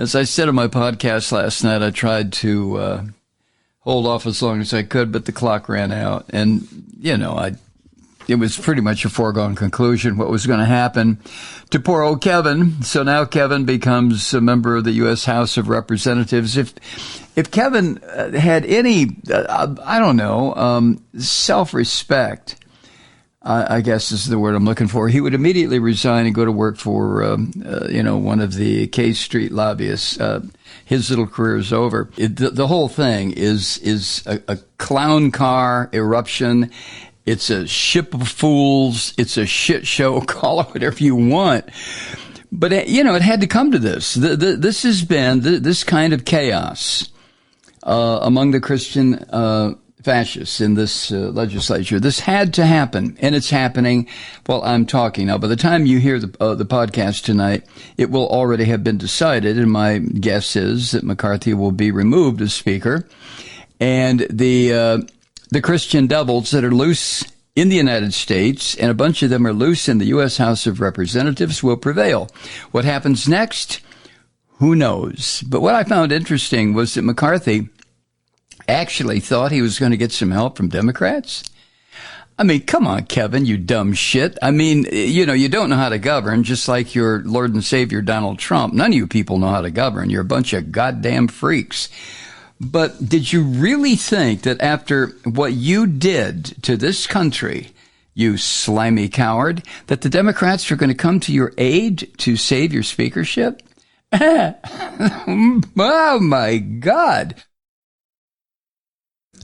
As I said on my podcast last night, I tried to hold off as long as I could, but the clock ran out. And, it was pretty much a foregone conclusion what was going to happen to poor old Kevin. So now Kevin becomes a member of the U.S. House of Representatives. If Kevin had any, self-respect, I guess is the word I'm looking for, he would immediately resign and go to work for, one of the K Street lobbyists. His little career is over. The whole thing is a clown car eruption. It's a ship of fools. It's a shit show. Call it whatever you want. But, it had to come to this. This has been this kind of chaos among the Christian fascists in this legislature. This had to happen, and it's happening while I'm talking. Now, by the time you hear the podcast tonight, it will already have been decided, and my guess is that McCarthy will be removed as Speaker, and the Christian devils that are loose in the United States, and a bunch of them are loose in the U.S. House of Representatives, will prevail. What happens next? Who knows? But what I found interesting was that McCarthy actually thought he was going to get some help from Democrats. I mean, come on, Kevin, you dumb shit. I mean, you don't know how to govern, just like your Lord and Savior Donald Trump. None of you people know how to govern. You're a bunch of goddamn freaks. But did you really think that after what you did to this country, you slimy coward, that the Democrats were going to come to your aid to save your speakership? Oh, my God.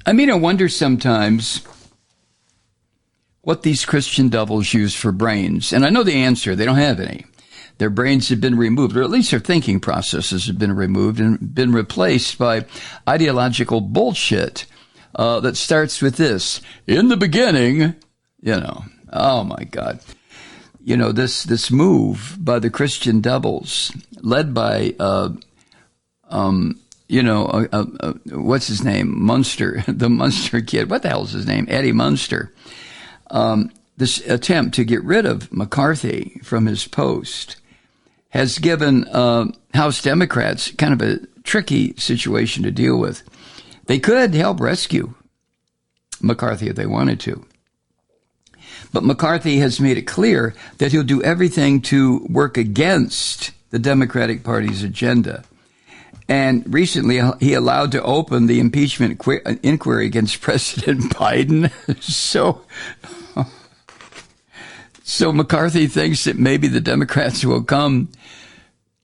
I mean, I wonder sometimes what these Christian devils use for brains. And I know the answer. They don't have any. Their brains have been removed, or at least their thinking processes have been removed and been replaced by ideological bullshit that starts with this. In the beginning, oh my God. This move by the Christian devils, led by, what's his name? Munster, the Munster kid. What the hell is his name? Eddie Munster. This attempt to get rid of McCarthy from his post has given House Democrats kind of a tricky situation to deal with. They could help rescue McCarthy if they wanted to. But McCarthy has made it clear that he'll do everything to work against the Democratic Party's agenda. And recently, he allowed to open the impeachment inquiry against President Biden. So McCarthy thinks that maybe the Democrats will come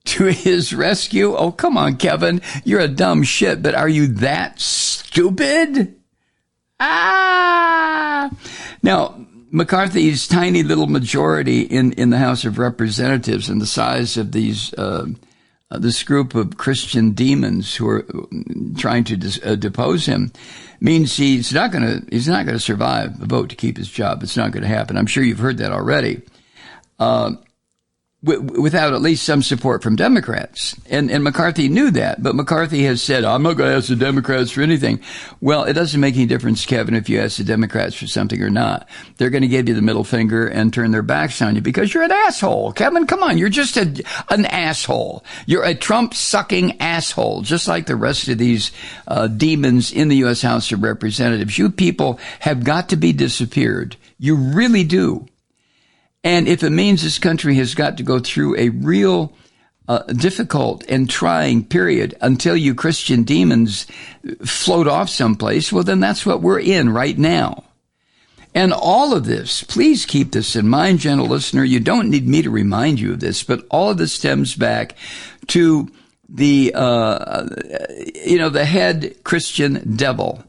to his rescue. Oh, come on, Kevin. You're a dumb shit, but are you that stupid? Now, McCarthy's tiny little majority in the House of Representatives and the size of these this group of Christian demons who are trying to depose him means he's not going to survive a vote to keep his job. It's not going to happen. I'm sure you've heard that already. Without at least some support from Democrats. And McCarthy knew that, but McCarthy has said, I'm not going to ask the Democrats for anything. Well, it doesn't make any difference, Kevin, if you ask the Democrats for something or not. They're going to give you the middle finger and turn their backs on you because you're an asshole. Kevin, come on. You're just an asshole. You're a Trump-sucking asshole, just like the rest of these demons in the U.S. House of Representatives. You people have got to be disappeared. You really do. And if it means this country has got to go through a real difficult and trying period until you Christian demons float off someplace, well, then that's what we're in right now. And all of this, please keep this in mind, gentle listener. You don't need me to remind you of this, but all of this stems back to the head Christian devil.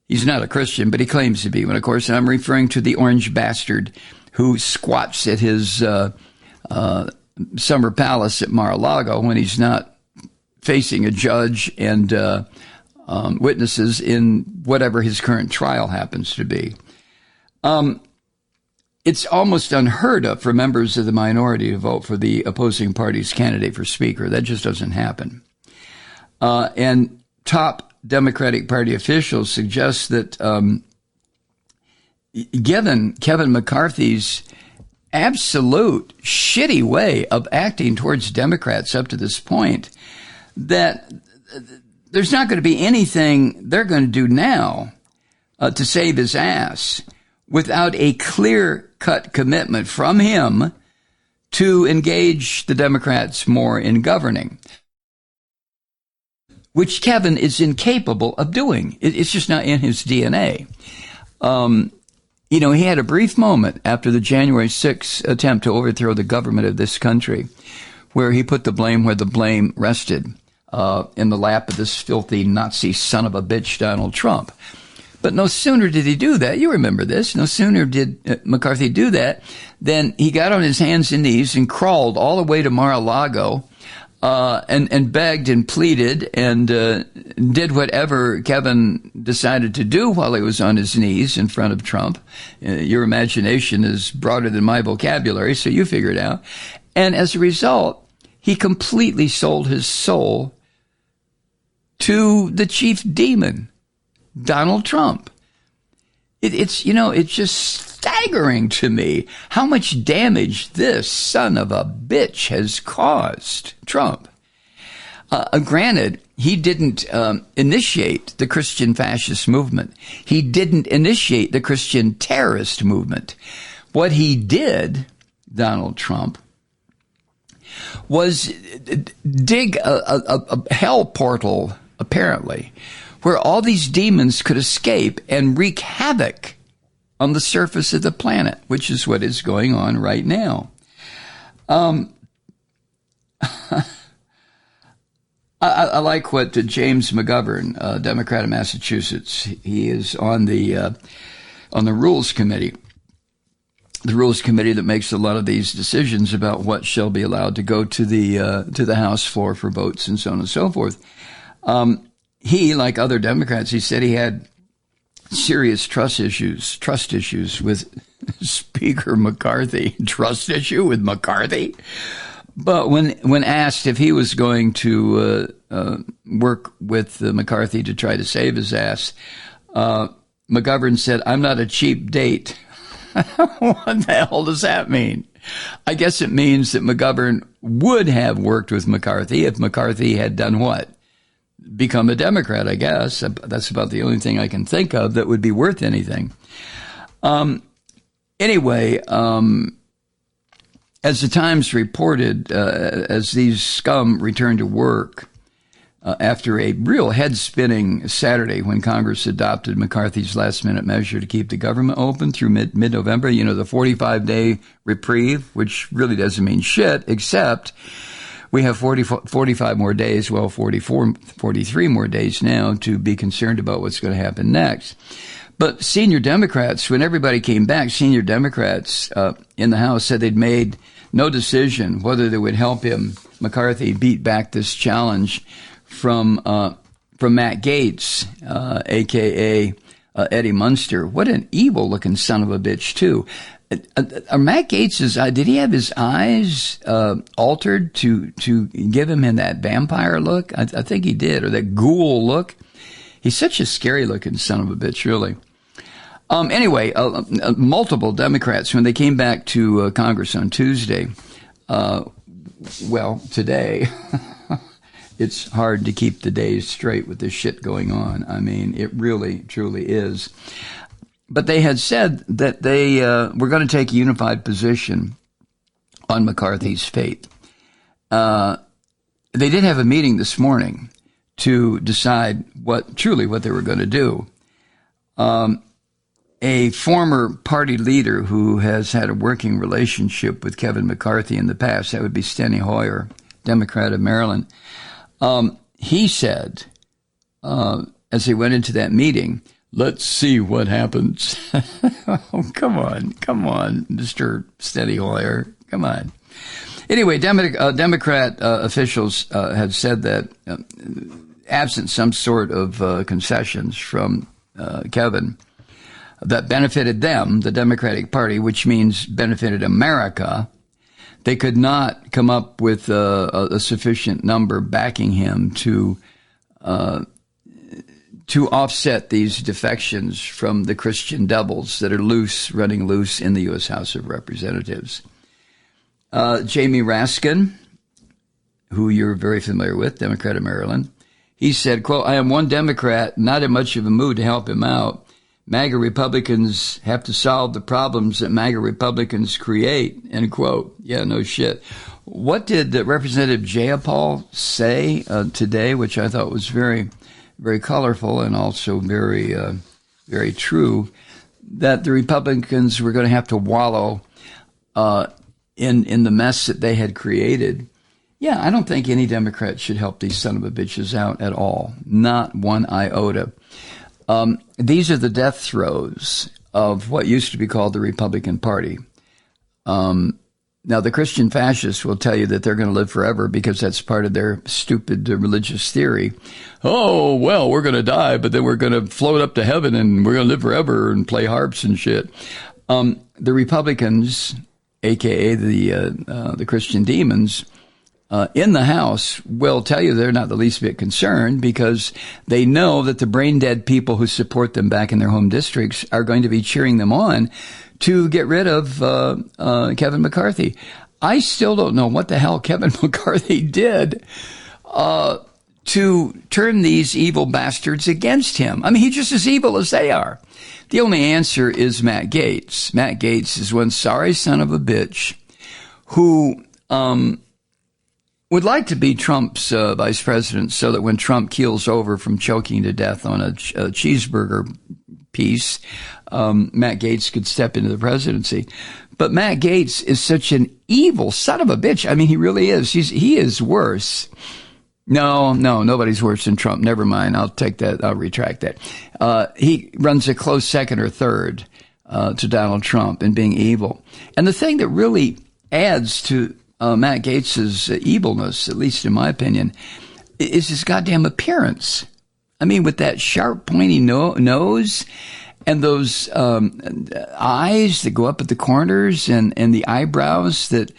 He's not a Christian, but he claims to be. And of course, I'm referring to the orange bastard who squats at his summer palace at Mar-a-Lago when he's not facing a judge and witnesses in whatever his current trial happens to be. It's almost unheard of for members of the minority to vote for the opposing party's candidate for speaker. That just doesn't happen. And top Democratic Party officials suggest that given Kevin McCarthy's absolute shitty way of acting towards Democrats up to this point, that there's not going to be anything they're going to do now to save his ass without a clear-cut commitment from him to engage the Democrats more in governing, which Kevin is incapable of doing. It's just not in his DNA. He had a brief moment after the January 6th attempt to overthrow the government of this country where he put the blame where the blame rested, in the lap of this filthy Nazi son of a bitch, Donald Trump. But no sooner did he do that, you remember this, no sooner did McCarthy do that, than he got on his hands and knees and crawled all the way to Mar-a-Lago, and begged and pleaded and did whatever Kevin decided to do while he was on his knees in front of Trump. Your imagination is broader than my vocabulary, so you figure it out. And as a result, he completely sold his soul to the chief demon, Donald Trump. It's just staggering to me how much damage this son of a bitch has caused Trump. Granted, he didn't initiate the Christian fascist movement. He didn't initiate the Christian terrorist movement. What he did, Donald Trump, was dig a hell portal, apparently, where all these demons could escape and wreak havoc on the surface of the planet, which is what is going on right now. I like what James McGovern, Democrat of Massachusetts, he is on the Rules Committee. The Rules Committee that makes a lot of these decisions about what shall be allowed to go to the House floor for votes and so on and so forth. He, like other Democrats, he said he had serious trust issues with Speaker McCarthy. Trust issue with McCarthy? But when asked if he was going to work with McCarthy to try to save his ass, McGovern said, "I'm not a cheap date." What the hell does that mean? I guess it means that McGovern would have worked with McCarthy if McCarthy had done what? Become a Democrat, I guess. That's about the only thing I can think of that would be worth anything. Anyway, as the Times reported, as these scum returned to work after a real head-spinning Saturday when Congress adopted McCarthy's last-minute measure to keep the government open through mid-November, the 45-day reprieve, which really doesn't mean shit, except we have 45 more days, 43 more days now to be concerned about what's going to happen next. But senior Democrats, when everybody came back, senior Democrats in the House said they'd made no decision whether they would help McCarthy, beat back this challenge from Matt Gaetz, a.k.a. Eddie Munster. What an evil-looking son of a bitch, too. Matt Gaetz, did he have his eyes altered to give him that vampire look? I think he did, or that ghoul look. He's such a scary-looking son of a bitch, really. Anyway, multiple Democrats, when they came back to Congress on Tuesday, today, it's hard to keep the days straight with this shit going on. I mean, it really, truly is. But they had said that they were going to take a unified position on McCarthy's fate. They did have a meeting this morning to decide what they were going to do. A former party leader who has had a working relationship with Kevin McCarthy in the past, that would be Steny Hoyer, Democrat of Maryland, he said, as they went into that meeting, "Let's see what happens." Oh, come on, Mr. Steny Hoyer, come on. Anyway, Democrat officials have said that absent some sort of concessions from Kevin that benefited them, the Democratic Party, which means benefited America, they could not come up with a sufficient number backing him to offset these defections from the Christian devils that are running loose in the U.S. House of Representatives. Jamie Raskin, who you're very familiar with, Democrat of Maryland. He said, quote, I am one Democrat, not in much of a mood to help him out. MAGA Republicans have to solve the problems that MAGA Republicans create, end quote. Yeah, no shit. What did Representative Jayapal say today, which I thought was very, very colorful and also very, very true, that the Republicans were going to have to wallow in the mess that they had created. Yeah, I don't think any Democrat should help these son of a bitches out at all. Not one iota. These are the death throes of what used to be called the Republican Party. Now, the Christian fascists will tell you that they're going to live forever because that's part of their stupid religious theory. Oh, well, we're going to die, but then we're going to float up to heaven and we're going to live forever and play harps and shit. The Republicans, a.k.a. the Christian demons, in the House will tell you they're not the least bit concerned because they know that the brain-dead people who support them back in their home districts are going to be cheering them on to get rid of Kevin McCarthy. I still don't know what the hell Kevin McCarthy did to turn these evil bastards against him. I mean, he's just as evil as they are. The only answer is Matt Gaetz. Matt Gaetz is one sorry son of a bitch who would like to be Trump's vice president so that when Trump keels over from choking to death on a cheeseburger piece, Matt Gaetz could step into the presidency. But Matt Gaetz is such an evil son of a bitch. I mean, he really is. He is worse. No, nobody's worse than Trump. Never mind. I'll take that. I'll retract that. He runs a close second or third to Donald Trump in being evil. And the thing that really adds to Matt Gaetz's evilness, at least in my opinion, is his goddamn appearance. I mean, with that sharp, pointy nose and those eyes that go up at the corners and the eyebrows that,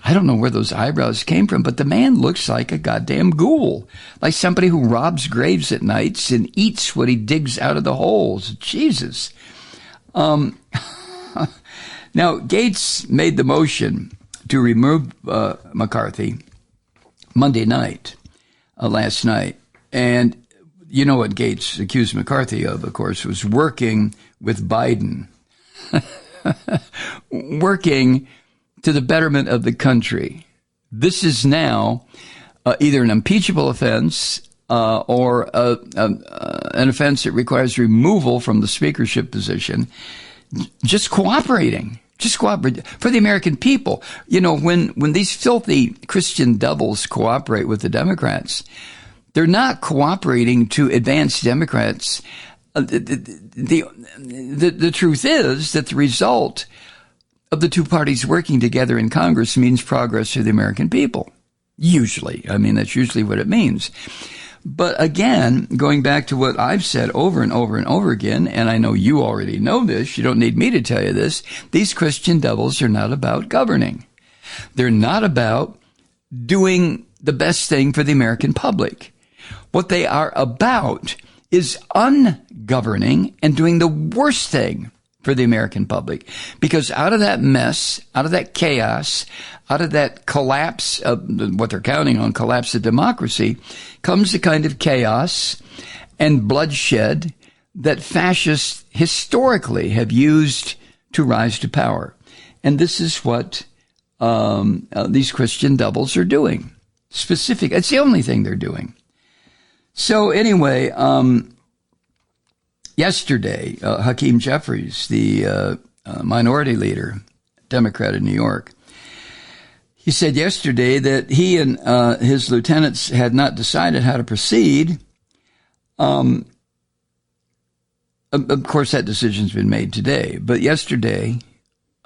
I don't know where those eyebrows came from, but the man looks like a goddamn ghoul, like somebody who robs graves at nights and eats what he digs out of the holes. Jesus. Now, Gaetz made the motion to remove McCarthy Monday night, last night. And you know what Gaetz accused McCarthy of course, was working with Biden. Working to the betterment of the country. This is now either an impeachable offense or an offense that requires removal from the speakership position. Just cooperating. Just cooperate for the American people. You know, when these filthy Christian devils cooperate with the Democrats, they're not cooperating to advance Democrats. The truth is that the result of the two parties working together in Congress means progress to the American people. Usually. I mean, that's usually what it means. But again, going back to what I've said over and over and over again, and I know you already know this, you don't need me to tell you this, these Christian devils are not about governing. They're not about doing the best thing for the American public. What they are about is ungoverning and doing the worst thing for the American public. Because out of that mess, out of that chaos, out of that collapse of what they're counting on, collapse of democracy, comes the kind of chaos and bloodshed that fascists historically have used to rise to power. And this is what these Christian devils are doing. Specific. It's the only thing they're doing. So anyway, yesterday, Hakeem Jeffries, the minority leader, Democrat in New York, he said yesterday that he and his lieutenants had not decided how to proceed. Of course, that decision's been made today. But yesterday,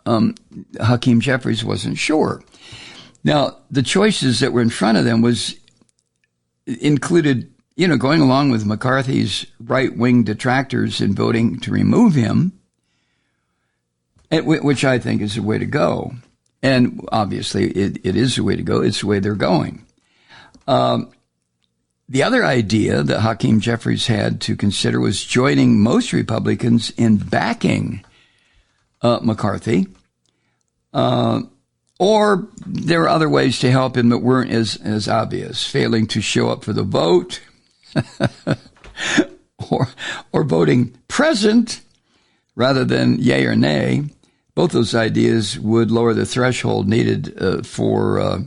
Hakeem Jeffries wasn't sure. Now, the choices that were in front of them included, you know, going along with McCarthy's right-wing detractors and voting to remove him, which I think is the way to go. And obviously, it is the way to go. It's the way they're going. The other idea that Hakeem Jeffries had to consider was joining most Republicans in backing McCarthy. Or there are other ways to help him that weren't as obvious, failing to show up for the vote, or voting present rather than yay or nay. Both those ideas would lower the threshold needed for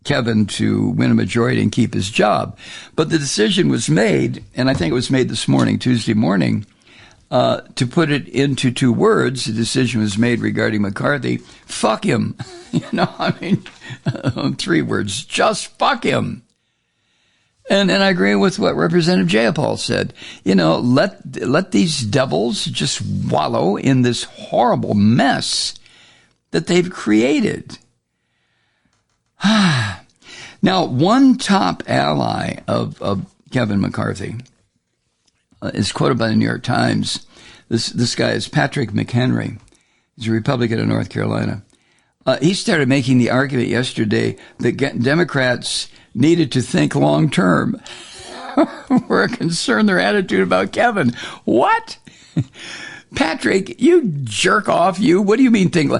Kevin to win a majority and keep his job. But the decision was made, and I think it was made this morning, Tuesday morning, to put it into two words. The decision was made regarding McCarthy. Fuck him. Three words. Just fuck him. And I agree with what Representative Jayapal said. Let these devils just wallow in this horrible mess that they've created. Now, one top ally of Kevin McCarthy is quoted by the New York Times. This guy is Patrick McHenry. He's a Republican of North Carolina. He started making the argument yesterday that Democrats needed to think long term. We're concerned their attitude about Kevin. What? Patrick, you jerk off, you. What do you mean think?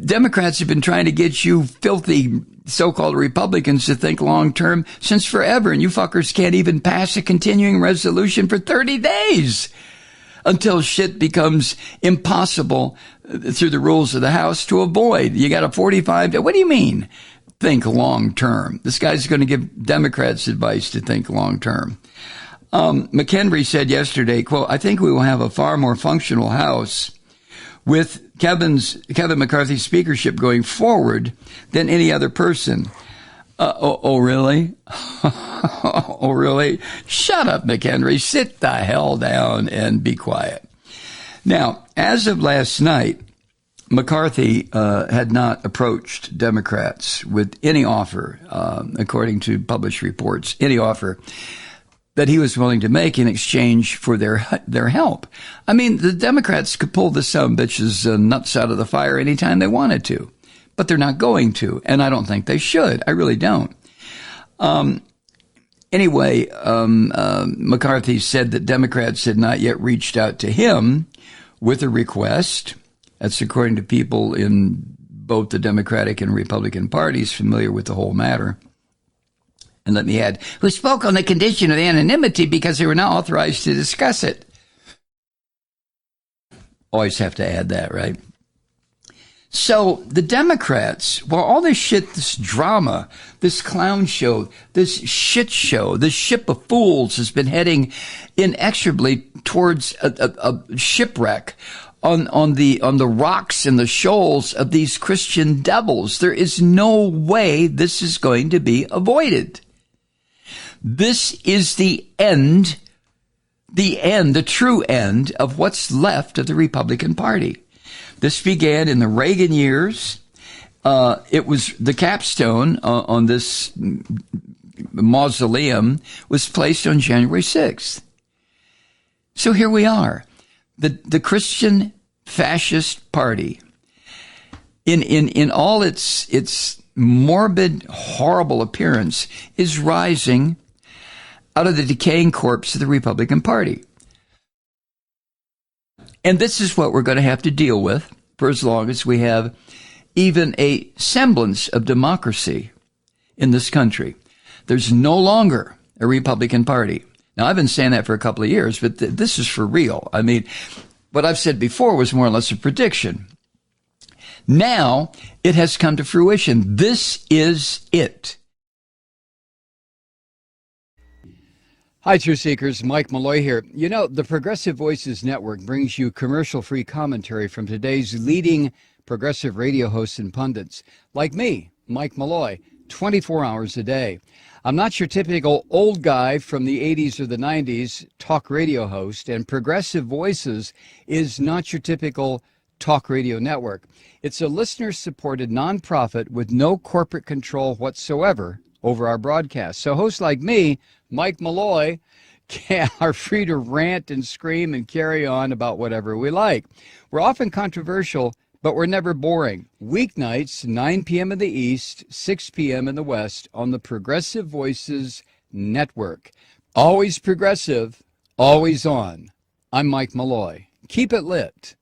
Democrats have been trying to get you filthy so-called Republicans to think long term since forever, and you fuckers can't even pass a continuing resolution for 30 days until shit becomes impossible through the rules of the House to avoid. You got a 45 day. What do you mean? Think long term. This guy's going to give Democrats advice to think long term. McHenry said yesterday, quote, I think we will have a far more functional House with Kevin McCarthy's speakership going forward than any other person. Oh, really? Oh, really? Shut up, McHenry. Sit the hell down and be quiet. Now, as of last night, McCarthy had not approached Democrats with any offer, according to published reports, any offer that he was willing to make in exchange for their help. I mean, the Democrats could pull the sumbitches nuts out of the fire anytime they wanted to, but they're not going to, and I don't think they should. I really don't. Anyway, McCarthy said that Democrats had not yet reached out to him with a request. That's according to people in both the Democratic and Republican parties familiar with the whole matter. And let me add, who spoke on the condition of anonymity because they were not authorized to discuss it. Always have to add that, right? So the Democrats, well, all this shit, this drama, this clown show, this shit show, this ship of fools has been heading inexorably towards a shipwreck on the rocks and the shoals of these Christian devils. There is no way this is going to be avoided. This is the true end of what's left of the Republican Party. This began in the Reagan years. It was the capstone on this mausoleum was placed on January 6th. So here we are. The Christian fascist party in all its morbid, horrible appearance is rising out of the decaying corpse of the Republican Party. And this is what we're going to have to deal with for as long as we have even a semblance of democracy in this country. There's no longer a Republican Party. Now, I've been saying that for a couple of years, but this is for real. I mean, what I've said before was more or less a prediction. Now, it has come to fruition. This is it. Hi, Truth Seekers. Mike Malloy here. You know, the Progressive Voices Network brings you commercial-free commentary from today's leading progressive radio hosts and pundits, like me, Mike Malloy, 24 hours a day. I'm not your typical old guy from the 80s or the 90s talk radio host, and Progressive Voices is not your typical talk radio network. It's a listener-supported nonprofit with no corporate control whatsoever over our broadcast. So hosts like me, Mike Malloy, are free to rant and scream and carry on about whatever we like. We're often controversial, but we're never boring. Weeknights, 9 p.m. in the East, 6 p.m. in the West on the Progressive Voices Network. Always progressive, always on. I'm Mike Malloy. Keep it lit.